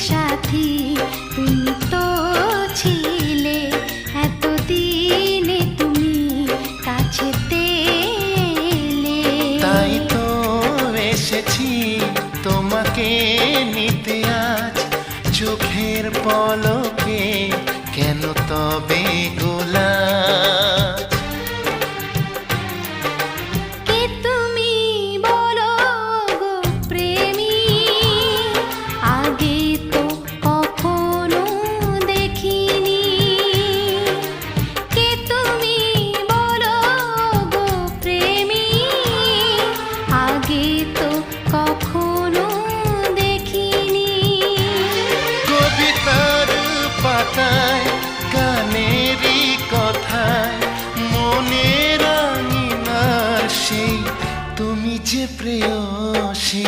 সাথী তুমি তো ছিলে এতদিনে তুমি কাছেতে এলে। তাই তো এসেছি তোমাকে নিতে আজ চোখের পলকে, কেন তবে গোলাপ? কে তুমি বলো গো প্রেমী, আগে তো কখনো দেখিনি। কে তুমি বলো গো প্রেমী, আগে তো কখনো দেখিনি। কবিতার পাতায় গানেরই কথায় মনের আঙিনার সেই তুমি যে প্রেয়সী।